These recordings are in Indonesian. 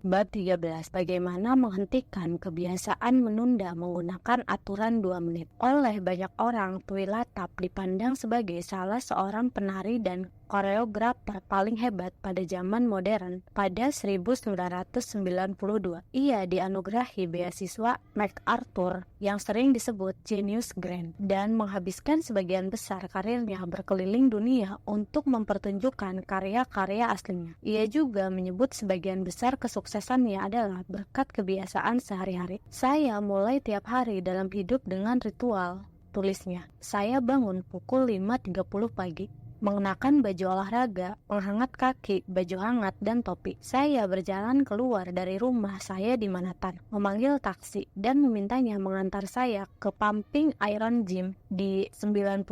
Bab 13. Bagaimana menghentikan kebiasaan menunda menggunakan aturan 2 menit. Oleh banyak orang, Twi Latap dipandang sebagai salah seorang penari dan koreografer paling hebat pada zaman modern. Pada 1992, ia dianugerahi beasiswa MacArthur yang sering disebut Genius Grant dan menghabiskan sebagian besar karirnya berkeliling dunia untuk mempertunjukkan karya-karya aslinya. Ia juga menyebut sebagian besar kesuksesannya adalah berkat kebiasaan sehari-hari. Saya mulai tiap hari dalam hidup dengan ritual, tulisnya. Saya bangun pukul 5.30 pagi, mengenakan baju olahraga, penghangat kaki, baju hangat, dan topi. Saya berjalan keluar dari rumah saya di Manhattan, memanggil taksi, dan memintanya mengantar saya ke Pumping Iron Gym di 91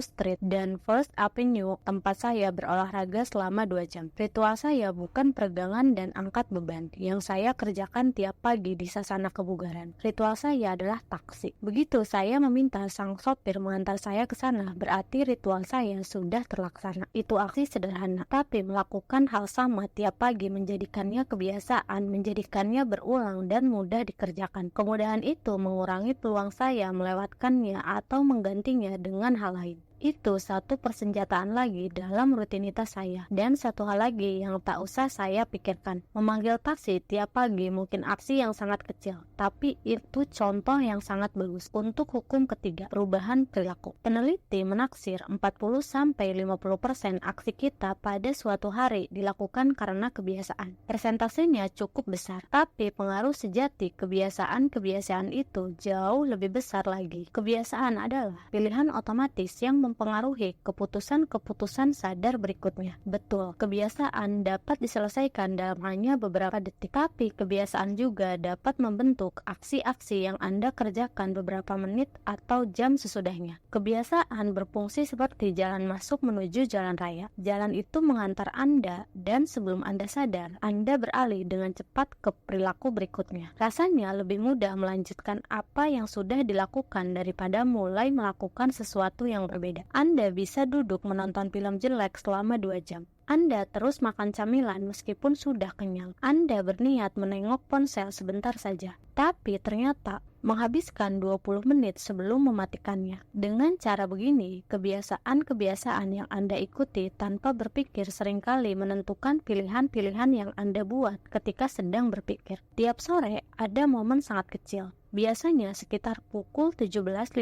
Street dan First Avenue, tempat saya berolahraga selama 2 jam. Ritual saya bukan peregangan dan angkat beban yang saya kerjakan tiap pagi di sasana kebugaran. Ritual saya adalah taksi. Begitu saya meminta sang sopir mengantar saya ke sana, berarti ritual saya sudah terlaksana. Itu aksi sederhana, tapi melakukan hal sama tiap pagi menjadikannya kebiasaan, menjadikannya berulang dan mudah dikerjakan. Kemudahan itu mengurangi peluang saya melewatkannya atau menggantinya dengan hal lain. Itu satu persenjataan lagi dalam rutinitas saya. Dan satu hal lagi yang tak usah saya pikirkan. Memanggil taksi tiap pagi mungkin aksi yang sangat kecil, tapi itu contoh yang sangat bagus untuk hukum ketiga, perubahan perilaku. Peneliti menaksir 40-50% aksi kita pada suatu hari dilakukan karena kebiasaan. Persentasenya cukup besar, tapi pengaruh sejati kebiasaan-kebiasaan itu jauh lebih besar lagi. Kebiasaan adalah pilihan otomatis yang mempengaruhi keputusan-keputusan sadar berikutnya. Betul, kebiasaan dapat diselesaikan dalam hanya beberapa detik, tapi kebiasaan juga dapat membentuk aksi-aksi yang Anda kerjakan beberapa menit atau jam sesudahnya. Kebiasaan berfungsi seperti jalan masuk menuju jalan raya. Jalan itu mengantar Anda, dan sebelum Anda sadar, Anda beralih dengan cepat ke perilaku berikutnya. Rasanya lebih mudah melanjutkan apa yang sudah dilakukan daripada mulai melakukan sesuatu yang berbeda. Anda bisa duduk menonton film jelek selama 2 jam. Anda terus makan camilan meskipun sudah kenyang. Anda berniat menengok ponsel sebentar saja, tapi ternyata menghabiskan 20 menit sebelum mematikannya. Dengan cara begini, kebiasaan-kebiasaan yang Anda ikuti tanpa berpikir seringkali menentukan pilihan-pilihan yang Anda buat ketika sedang berpikir. Tiap sore ada momen sangat kecil, biasanya sekitar pukul 17.15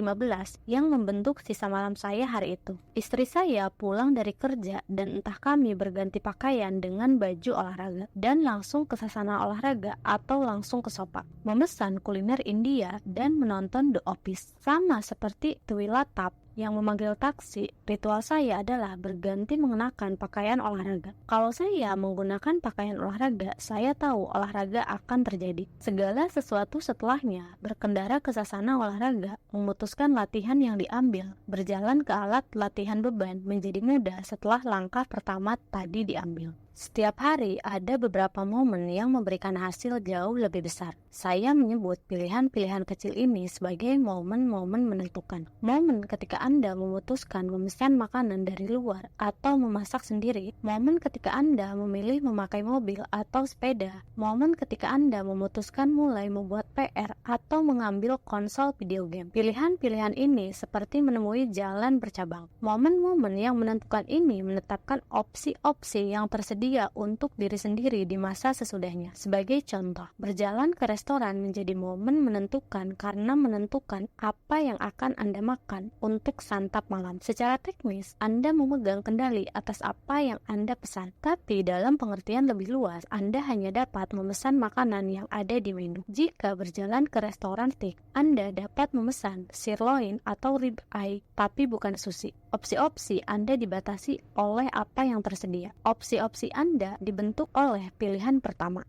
yang membentuk sisa malam saya hari itu. Istri saya pulang dari kerja dan entah kami berganti pakaian dengan baju olahraga dan langsung ke sasana olahraga atau langsung ke sofa, memesan kuliner India dan menonton The Office. Sama seperti Twi Latap yang memanggil taksi, ritual saya adalah berganti mengenakan pakaian olahraga. Kalau saya menggunakan pakaian olahraga, saya tahu olahraga akan terjadi. Segala sesuatu setelahnya, berkendara ke sasana olahraga, memutuskan latihan yang diambil, berjalan ke alat latihan beban menjadi mudah setelah langkah pertama tadi diambil. Setiap hari ada beberapa momen yang memberikan hasil jauh lebih besar. Saya menyebut pilihan-pilihan kecil ini sebagai momen-momen menentukan. Momen ketika Anda memutuskan memesan makanan dari luar atau memasak sendiri. Momen ketika Anda memilih memakai mobil atau sepeda. Momen ketika Anda memutuskan mulai membuat PR atau mengambil konsol video game. Pilihan-pilihan ini seperti menemui jalan bercabang. Momen-momen yang menentukan ini menetapkan opsi-opsi yang tersedia untuk diri sendiri di masa sesudahnya. Sebagai contoh, berjalan ke restoran menjadi momen menentukan karena menentukan apa yang akan Anda makan untuk santap malam. Secara teknis, Anda memegang kendali atas apa yang Anda pesan, tapi dalam pengertian lebih luas, Anda hanya dapat memesan makanan yang ada di menu. Jika berjalan ke restoran steak, Anda dapat memesan sirloin atau rib eye, tapi bukan sushi. Opsi-opsi Anda dibatasi oleh apa yang tersedia. Opsi-opsi Anda dibentuk oleh pilihan pertama.